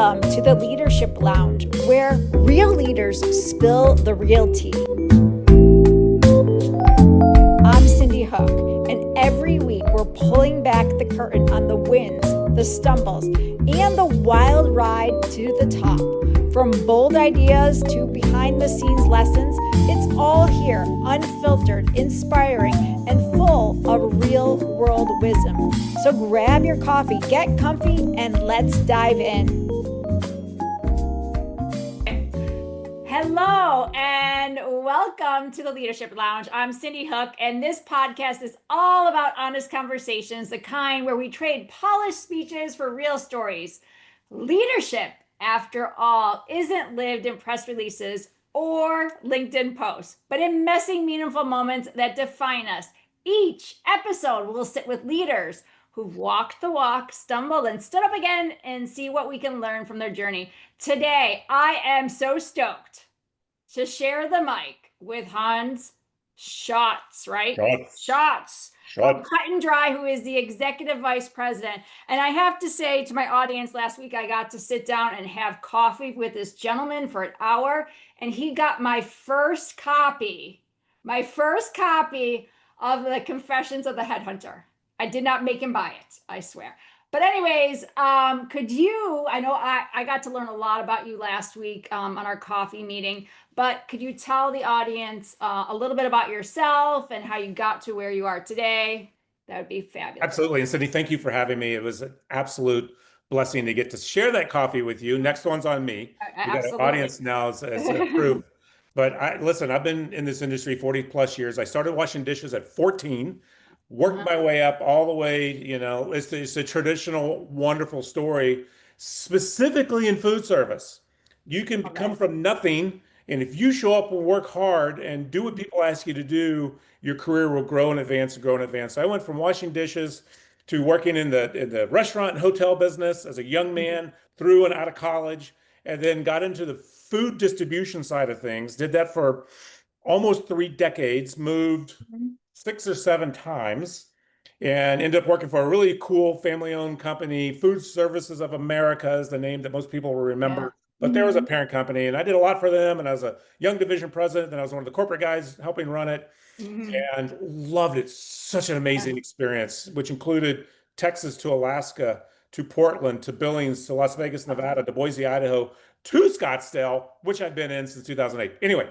Welcome to the Leadership Lounge, where real leaders spill the real tea. I'm Cindy Hook, and every week we're pulling back the curtain on the wins, the stumbles, and the wild ride to the top. From bold ideas to behind-the-scenes lessons, it's all here, unfiltered, inspiring, and full of real-world wisdom. So grab your coffee, get comfy, and let's dive in. Hello, and welcome to the Leadership Lounge. I'm Cindy Hook, and this podcast is all about honest conversations, the kind where we trade polished speeches for real stories. Leadership, after all, isn't lived in press releases or LinkedIn posts, but in messy, meaningful moments that define us. Each episode will sit with leaders who've walked the walk, stumbled, and stood up again, and see what we can learn from their journey. Today, I am so stoked to share the mic with Hans Schatz, right? Schatz. Cut and Dry, who is the executive vice president. And I have to say to my audience, last week I got to sit down and have coffee with this gentleman for an hour, and he got my first copy of the Confessions of the Headhunter. I did not make him buy it, I swear. But anyways, I know I got to learn a lot about you last week on our coffee meeting, but could you tell the audience a little bit about yourself and how you got to where you are today? That would be fabulous. Absolutely. And Cindy, thank you for having me. It was an absolute blessing to get to share that coffee with you. Next one's on me. You got an audience now as a proof. But listen, I've been in this industry 40 plus years. I started washing dishes at 14. Worked my way up all the way, it's a traditional, wonderful story, specifically in food service. You can come from nothing, and if you show up and work hard and do what people ask you to do, your career will grow and advance and grow and advance. So I went from washing dishes to working in the restaurant and hotel business as a young man, through and out of college, and then got into the food distribution side of things. Did that for almost 3 decades, moved 6 or 7 times, and ended up working for a really cool family-owned company. Food Services of America is the name that most people will remember. But there was a parent company, and I did a lot for them. And I was a young division president, and I was one of the corporate guys helping run it, and loved it. Such an amazing experience, which included Texas to Alaska, to Portland, to Billings, to Las Vegas, Nevada, to Boise, Idaho, to Scottsdale, which I've been in since 2008. Anyway.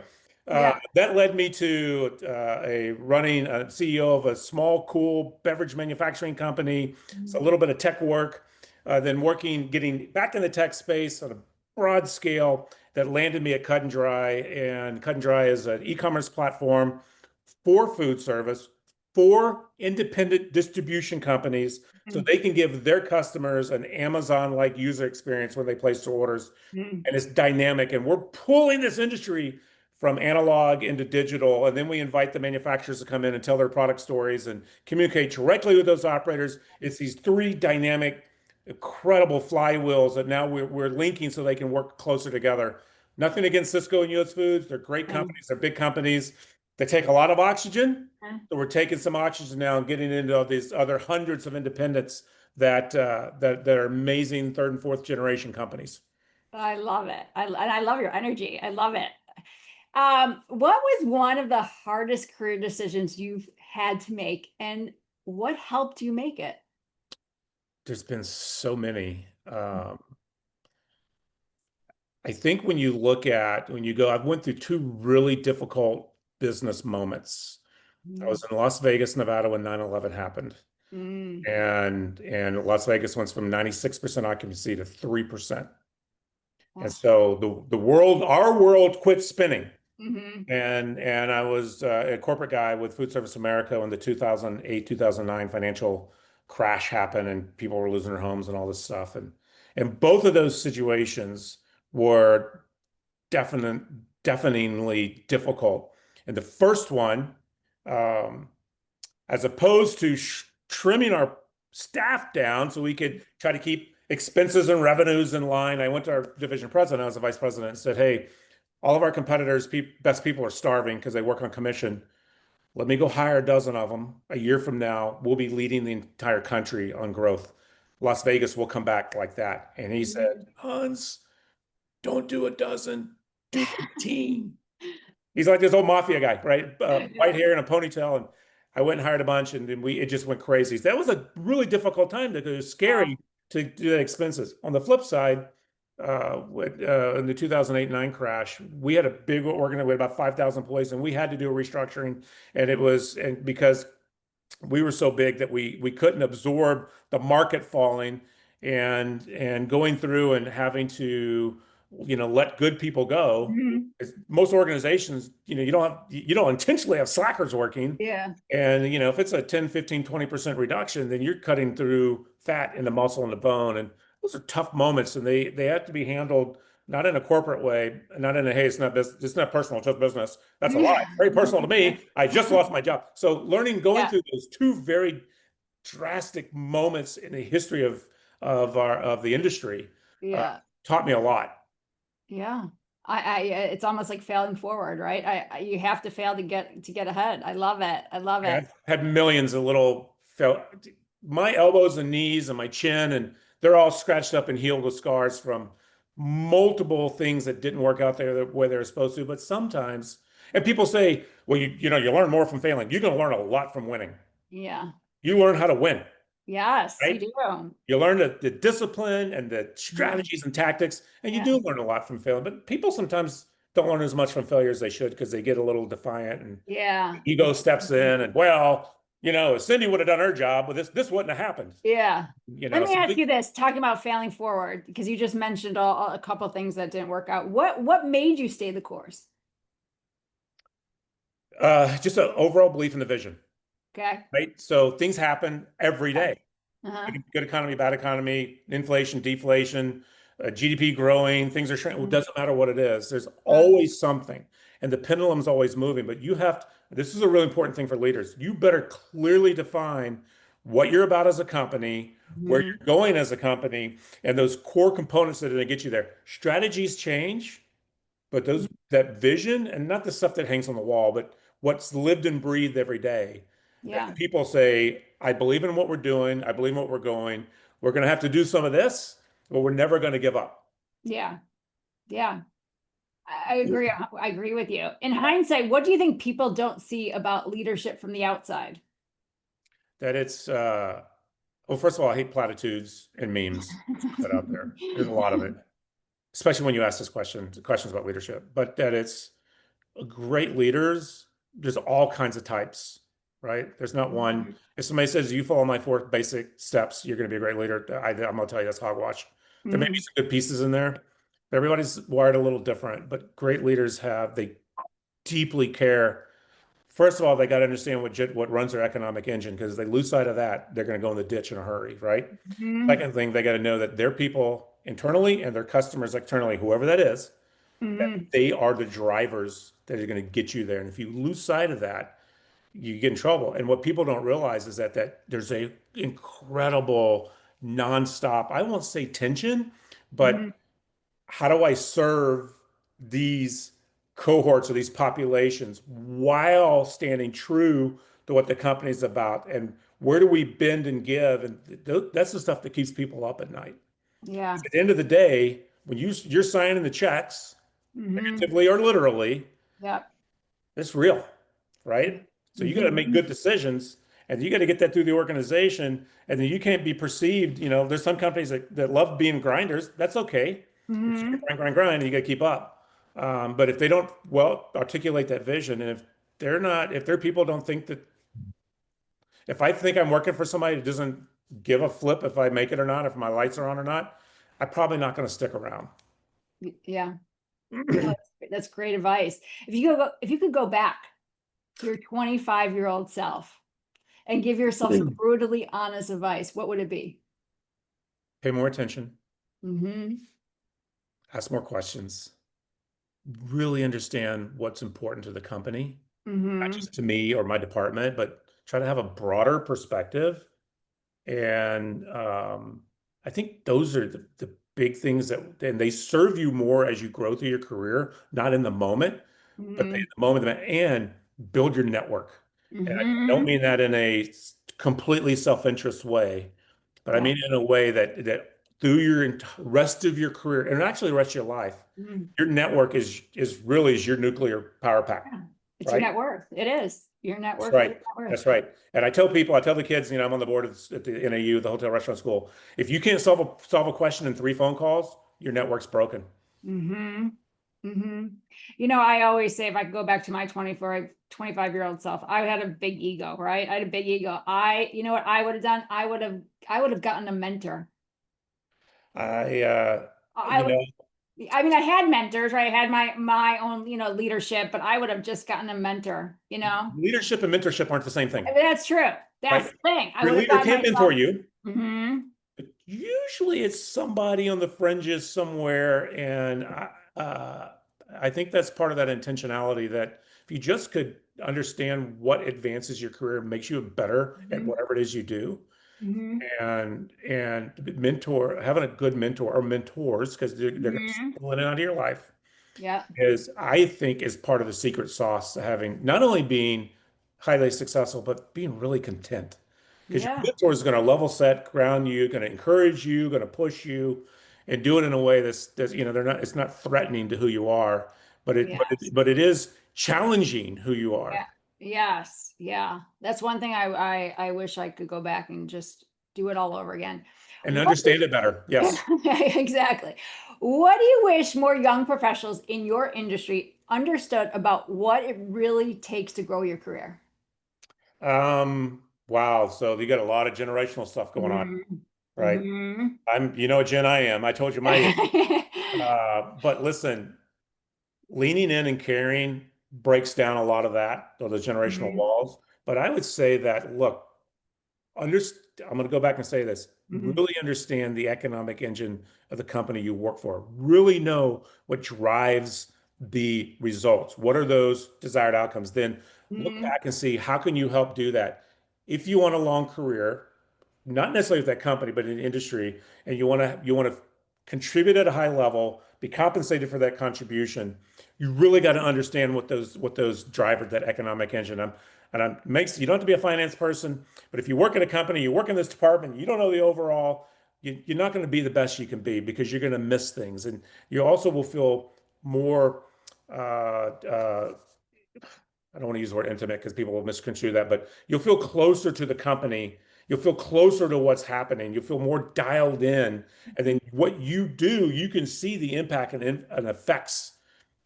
That led me to running a CEO of a small, cool beverage manufacturing company. It's a little bit of tech work, then getting back in the tech space on a broad scale that landed me at Cut and Dry. And Cut and Dry is an e-commerce platform for food service, for independent distribution companies, so they can give their customers an Amazon-like user experience when they place their orders. And it's dynamic. And we're pulling this industry from analog into digital, and then we invite the manufacturers to come in and tell their product stories and communicate directly with those operators. It's these 3 dynamic, incredible flywheels that now we're linking so they can work closer together. Nothing against Cisco and US Foods. They're great companies. They're big companies. They take a lot of oxygen. So we're taking some oxygen now and getting into all these other hundreds of independents that are amazing 3rd and 4th generation companies. I love it. I love your energy. I love it. What was one of the hardest career decisions you've had to make, and what helped you make it? There's been so many. I think when you go, I went through 2 really difficult business moments. I was in Las Vegas, Nevada when 9/11 happened. And Las Vegas went from 96% occupancy to 3%. And so our world quit spinning. And I was a corporate guy with Food Service America when the 2008, 2009 financial crash happened and people were losing their homes and all this stuff. And both of those situations were deafeningly difficult. And the first one, as opposed to trimming our staff down so we could try to keep expenses and revenues in line, I went to our division president, I was the vice president, and said, hey, all of our competitors, best people are starving because they work on commission. Let me go hire a dozen of them. A year from now, we'll be leading the entire country on growth. Las Vegas will come back like that. And he said, Mhm. Hans, don't do a dozen, do 15. He's like this old mafia guy, right? White hair and a ponytail. And I went and hired a bunch, and then it just went crazy. So that was a really difficult time because it was Wow. scary to do the expenses. On the flip side, in the 2008-9 crash, we had a big organization, we had about 5,000 employees, and we had to do a restructuring. And because we were so big that we couldn't absorb the market falling and going through and having to let good people go. Mhm. Most organizations, you don't intentionally have slackers working. Yeah. And if it's a 10, 15, 20% reduction, then you're cutting through fat in the muscle and the bone. And those are tough moments, and they have to be handled not in a corporate way, not in a, hey, it's not business, it's not personal, it's just business. That's a lie. It's very personal to me. I just lost my job. So going Yeah. through those two very drastic moments in the history of the industry uh, Yeah. taught me a lot. Yeah. It's almost like failing forward, right? You have to fail to get ahead. I love it. I love Yeah, it. I've had millions of little felt my elbows and knees and my chin, and they're all scratched up and healed with scars from multiple things that didn't work out there where they're supposed to. But sometimes, and people say, well, you learn more from failing. You're going to learn a lot from winning. Yeah. You learn how to win, Yes, you right? do. You learn the discipline and the Mhm. strategies and tactics, and you Yeah. do learn a lot from failing. But people sometimes don't learn as much from failure as they should because they get a little defiant and Yeah. ego steps in, and well, if Cindy would have done her job, well, this wouldn't have happened. Yeah. Let me So ask you this, talking about failing forward, because you just mentioned a couple things that didn't work out. What made you stay the course? just an overall belief in the vision, Okay. right? So things happen every Yeah. day. Uh-huh. Good economy, bad economy, inflation, deflation, GDP growing, things are shrinking. It Mhm. doesn't matter what it is. There's Uh, always something, and the pendulum's always moving. But this is a really important thing for leaders. You better clearly define what you're about as a company, where mhm. you're going as a company, and those core components that are going to get you there. Strategies change, but that vision, and not the stuff that hangs on the wall, but what's lived and breathed every day. That Yeah. people say, I believe in what we're doing, I believe in what we're going. We're going to have to do some of this, but we're never going to give up. Yeah. Yeah. I agree. I agree with you. In hindsight, what do you think people don't see about leadership from the outside? That it's well, first of all, I hate platitudes and memes that out there. There's a lot of it, especially when you ask questions about leadership. But that it's great leaders, there's all kinds of types, right? There's not one. Mhm. If somebody says you follow my four basic steps, you're going to be a great leader. I'm going to tell you that's hogwash. There may be Mhm. some good pieces in there. But everybody's wired a little different, but great leaders they deeply care. First of all, they got to understand what runs their economic engine, because if they lose sight of that, they're going to go in the ditch in a hurry, right? Mhm. Second thing, they got to know that their people internally and their customers externally, whoever that is, that Mhm. they are the drivers that are going to get you there. And if you lose sight of that, you get in trouble. And what people don't realize is that there's a incredible nonstop, I won't say tension, but Mhm. how do I serve these cohorts or these populations while standing true to what the company's about? And where do we bend and give? And that's the stuff that keeps people up at night. Yeah. At the end of the day, when you're signing the checks, Mhm. figuratively or literally, Yep. it's real, right? So you got to make Mhm. good decisions, and you got to get that through the organization. And then you can't be perceived. There's some companies that love being grinders. That's okay. You're just gonna Mhm. grind, and you got to keep up. But if they don't well articulate that vision, and if their people don't think that, if I think I'm working for somebody that doesn't give a flip if I make it or not, if my lights are on or not, I'm probably not going to stick around. Yeah. No, that's great advice. If you could go back to your 25-year-old self and give yourself some brutally honest advice, what would it be? Pay more attention, Mhm. ask more questions, really understand what's important to the company, not Mhm. just to me or my department, but try to have a broader perspective. And I think those are the big things and they serve you more as you grow through your career, not in the moment, but in Mhm. the moment, and build your network. And I don't Mhm. mean that in a completely self-interest way. but I Yeah. mean it in a way that through your rest of your career and actually the rest of your life, Mm. your network is really is your nuclear power pack, Yeah. It's your right? net worth. It is. Your net That's worth is right. net worth. That's right. And I tell people, I tell the kids, I'm on the board at the NAU, the Hotel Restaurant School. If you can't solve a question in 3 phone calls, your network's broken. Mm-hmm. Mm-hmm. I always say if I could go back to my 25-year-old self, I had a big ego, right? I had a big ego. You know what I would have done? I would have gotten a mentor. I, I you would, know, I mean, I had mentors, right? I had my own, leadership, but I would have just gotten a mentor. leadership and mentorship aren't the same thing, I mean, that's true. That's right? the thing. I Your would have leader gotten can mentor myself. you, Mm-hmm. but usually it's somebody on the fringes somewhere. And I think that's part of that intentionality that if you just could understand what advances your career, makes you better at Mm-hmm. whatever it is you do, Mm-hmm. and having a good mentor or mentors, because they're going to Mm-hmm. spill in and out of your life, Yeah. I think is part of the secret sauce to having not only being highly successful, but being really content. Because your Yeah. mentor is going to level set, ground you, going to encourage you, going to push you, and do it in a way that's it's not threatening to who you are, Yes. but it is challenging who you Yeah. are Yes. Yeah. That's one thing I wish I could go back and just do it all over again. and What understand it better. Yes. exactly. What do you wish more young professionals in your industry understood about what it really takes to grow your career? Wow. So you got a lot of generational stuff going on, Hmm. right? Hmm. You know what gen I am. I told you my age. But listen, leaning in and caring breaks down a lot of that, or the generational Hmm. walls. But I would say that, look, I'm going to go back and say this. Hmm. Really understand the economic engine of the company you work for. Really know what drives the results. What are those desired outcomes? Then look Hmm. back and see how can you help do that. If you want a long career, not necessarily with that company, but in industry, and you want to contribute at a high level, be compensated for that contribution, you really got to understand what those drive that economic engine. Makes you don't have to be a finance person, but if you work at a company, you work in this department, you don't know the overall, you're not going to be the best you can be because you're going to miss things, and you also will feel more. I don't want to use the word intimate because people will misconstrue that, but you'll feel closer to the company. You'll feel closer to what's happening. You'll feel more dialed in. And then what you do, you can see the impact and effects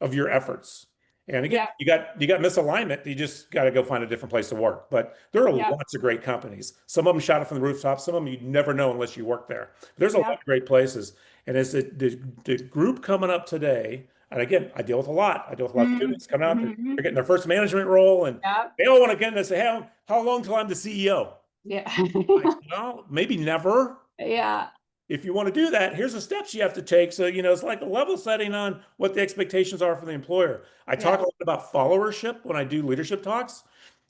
of your efforts. And again, Yeah. you got misalignment. You just got to go find a different place to work. But there are Yeah. lots of great companies. Some of them shot it from the rooftops. Some of them you never know unless you work there. There's a lot Yeah. of great places. And as the group coming up today, and again, I deal with a lot. I deal with a lot of Hmm. students coming out. They're Hmm. getting their first management role, and Yeah. they all want to get in and say, "Hey, how long till I'm the CEO?" Yeah. Like, well, maybe never. Yeah. If you want to do that, here's the steps you have to take. So, it's like a level setting on what the expectations are for the employer. I talk Yeah. a lot about followership when I do leadership talks.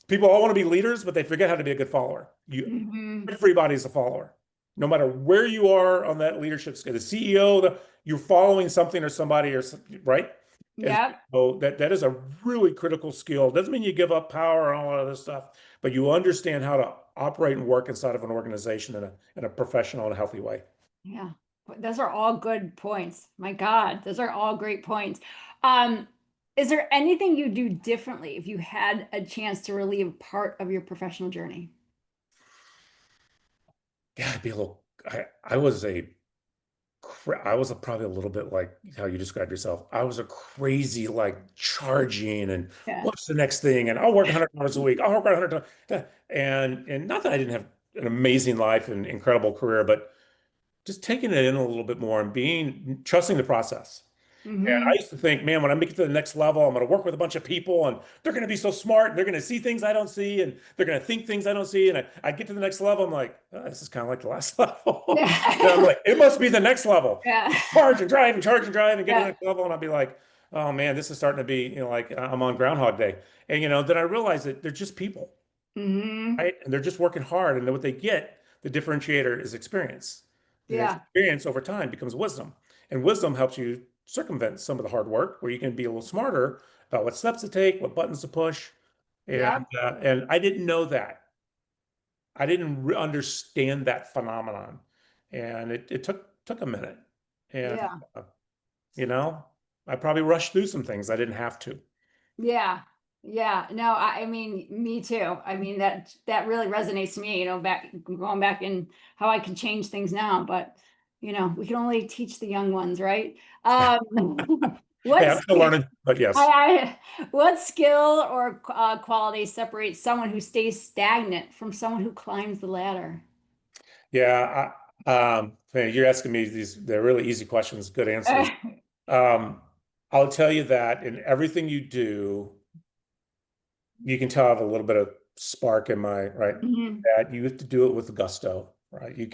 People all want to be leaders, but they forget how to be a good follower. Hmm. Everybody's a follower, no matter where you are on that leadership scale. The CEO, you're following something or somebody, right? And Yeah. so that is a really critical skill. Doesn't mean you give up power and all that other stuff, but you understand how to operate and work inside of an organization in a professional and healthy way. Yeah. Those are all good points. My God, those are all great points. Um, is there anything you do differently if you had a chance to relive part of your professional journey? Yeah, I'd be a little. I was probably a little bit like how you described yourself. I was a crazy, like charging and Yeah. what's the next thing? And I'll work 100 hours a week. I'll work 100 times. And not that I didn't have an amazing life and incredible career, but just taking it in a little bit more and trusting the process. And I Hmm. used to think, man, when I make it to the next level, I'm going to work with a bunch of people and they're going to be so smart. And they're going to see things I don't see and they're going to think things I don't see. And I get to the next level. I'm like, oh, this is kind of like the last level. And I'm Yeah. like, it must be the next level. Yeah. Charge and drive and get to the Yeah. next level. And I'll be like, oh man, this is starting to be, like I'm on Groundhog Day. And, then I realize that they're just people, Hmm. right? And they're just working hard. And then what they get, the differentiator is experience. The Yeah. experience over time becomes wisdom. And wisdom helps you circumvent some of the hard work where you can be a little smarter about what steps to take, what buttons to push. And Yeah. and I didn't know that. I didn't understand that phenomenon, and it took a minute, and Yeah. uh, you know, I probably rushed through some things I didn't have to. Yeah. Yeah. No, I mean, me too. I mean, that really resonates to me, back going back in how I can change things now, but we can only teach the young ones, right? Hey, What I'm still learning, but yes. what skill or quality separates someone who stays stagnant from someone who climbs the ladder? Yeah, man, you're asking me they're really easy questions, good answers. Um, I'll tell you that in everything you do, you can tell I have a little bit of spark in my, right? Mhm. That you have to do it with gusto, right? You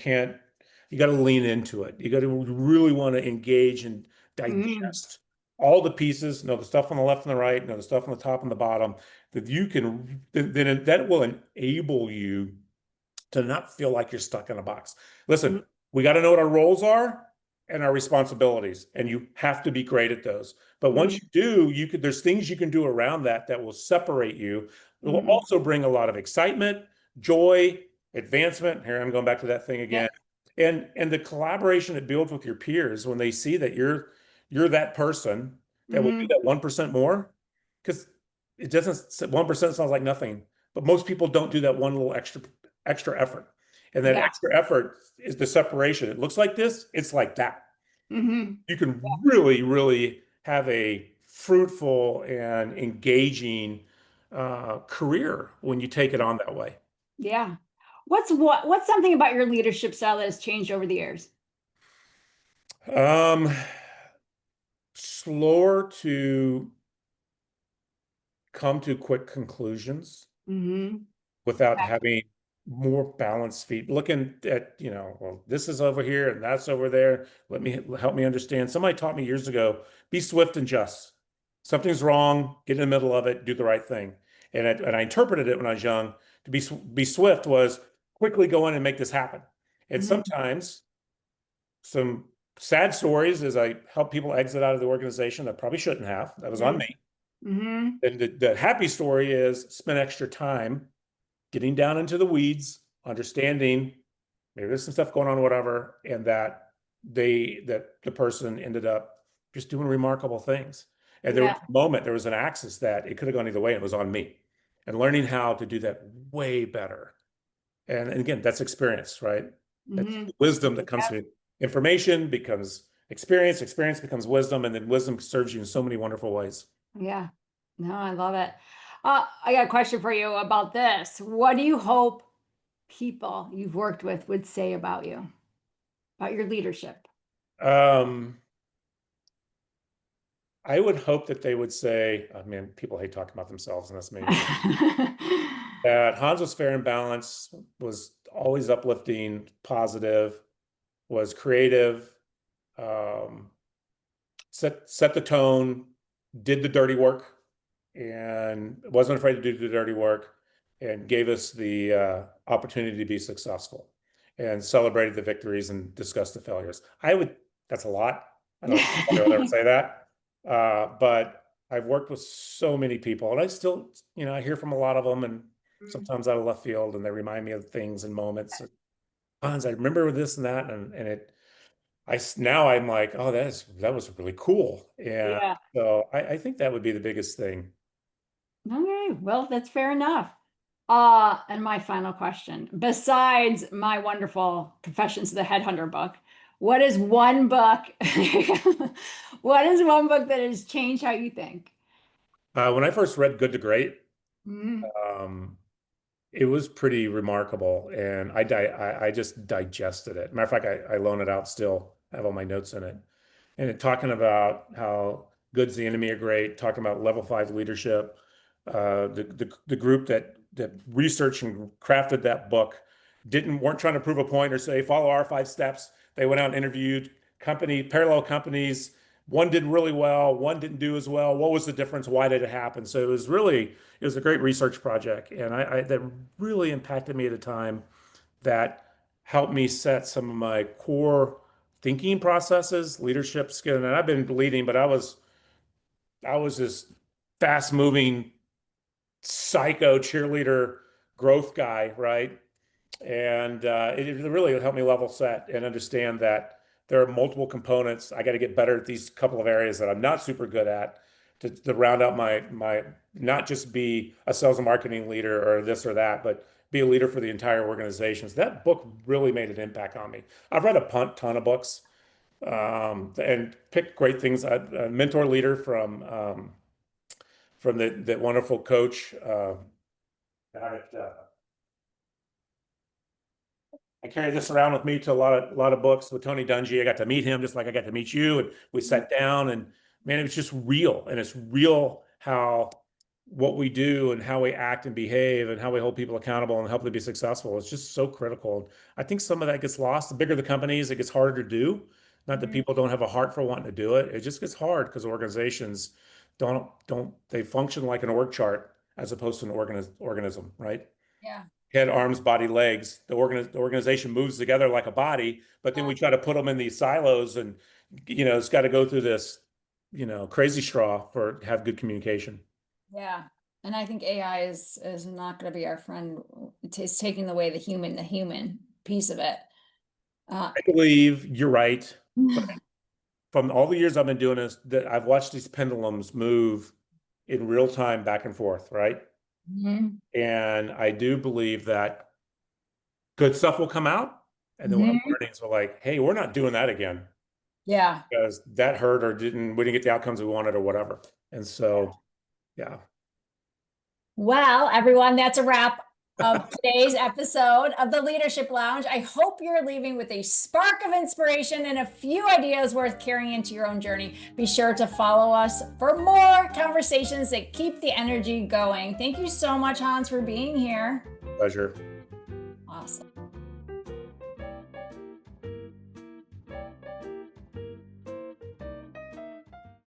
got to lean into it. You got to really want to engage and Mhm. digest all the pieces, know the stuff on the left and the right, know the stuff on the top and the bottom, that you can, then that will enable you to not feel like you're stuck in a box. Listen, Mhm. we got to know what our roles are and our responsibilities, and you have to be great at those. But once Mhm. you do, there's things you can do around that will separate you. It will Mhm. also bring a lot of excitement, joy, advancement. Here I'm going back to that thing again. Yep. And the collaboration it builds with your peers when they see that you're that person that will do Mhm. that 1% more, because it doesn't 1% sounds like nothing, but most people don't do that one little extra effort. And that Yeah. extra effort is the separation. It looks like this, it's like that. Mhm. You can really, really have a fruitful and engaging career when you take it on that way. Yeah. What's something about your leadership style that has changed over the years? Um, Slower to come to quick conclusions Hmm. without having more balanced feet. Looking at, well, this is over here and that's over there. Help me understand. Somebody taught me years ago, be swift and just. Something's wrong, get in the middle of it, do the right thing. And I interpreted it when I was young to be swift was quickly go in and make this happen. And Hmm. sometimes some sad stories as I help people exit out of the organization that probably shouldn't have. That was on Hmm. me. Hmm. And the happy story is spend extra time getting down into the weeds, understanding maybe there's some stuff going on, whatever, and that the person ended up just doing remarkable things. And there was Yeah. a moment, there was an axis that it could have gone either way, and it was on me. And learning how to do that way better. And again, that's experience, right? That's Hmm. wisdom that comes from information becomes experience, experience becomes wisdom, and then wisdom serves you in so many wonderful ways. Yeah. No, I love it. I got a question for you about this. What do you hope people you've worked with would say about you, about your leadership? Um, I would hope that they would say, I mean, people hate talking about themselves, and that's me. That Hans was fair and balanced, was always uplifting, positive, was creative, um, set the tone, did the dirty work, and wasn't afraid to do the dirty work, and gave us the opportunity to be successful, and celebrated the victories and discussed the failures. That's a lot. I don't know if anybody would ever say that, but I've worked with so many people, and I still, I hear from a lot of them, and sometimes out of left field, and they remind me of things and moments. Hans, I remember this and that, and now I'm like, oh, that was really cool. And Yeah. so I think that would be the biggest thing. Okay, well, that's fair enough. And my final question, besides my wonderful Confessions of the Headhunter book, what is one book? What is one book that has changed how you think? When I first read Good to Great, Mhm. um, it was pretty remarkable, and I just digested it. Matter of fact, I loan it out still. I have all my notes in it, and talking about how good's the enemy of great, talking about level 5 leadership. The group that researched and crafted that book weren't trying to prove a point or say follow our 5 steps. They went out and interviewed parallel companies. One did really well, one didn't do as well. What was the difference? Why did it happen? So it was a great research project, and that really impacted me at a time that helped me set some of my core thinking processes, leadership skill. And I've been leading, but I was this fast moving psycho cheerleader growth guy, right? And it really helped me level set and understand that there are multiple components. I got to get better at these couple of areas that I'm not super good at to round out my not just be a sales and marketing leader or this or that, but be a leader for the entire organization. So that book really made an impact on me. I've read a ton of books and picked great things. A mentor leader from that wonderful coach. Got it, I carry this around with me to a lot of books with Tony Dungy. I got to meet him just like I got to meet you, and we sat down, and man, it was just real. And it's real how what we do and how we act and behave and how we hold people accountable and help them be successful. It's just so critical. And I think some of that gets lost. The bigger the companies, it gets harder to do. Not that people don't have a heart for wanting to do it. It just gets hard because organizations don't they function like an org chart as opposed to an organism, right? Yeah. Head, arms, body, legs. The organization moves together like a body, but then we try to put them in these silos, and it's got to go through this, crazy straw for have good communication. Yeah. And I think AI is not going to be our friend. It's taking away the human piece of it. I believe you're right. But from all the years I've been doing this, that I've watched these pendulums move in real time back and forth, right? And I do believe that good stuff will come out, and then learnings are like, hey, we're not doing that again. Yeah. Because that hurt or we didn't get the outcomes we wanted or whatever. And so, yeah. Well, everyone, that's a wrap of today's episode of the Leadership Lounge. I hope you're leaving with a spark of inspiration and a few ideas worth carrying into your own journey. Be sure to follow us for more conversations that keep the energy going. Thank you so much, Hans, for being here. Pleasure.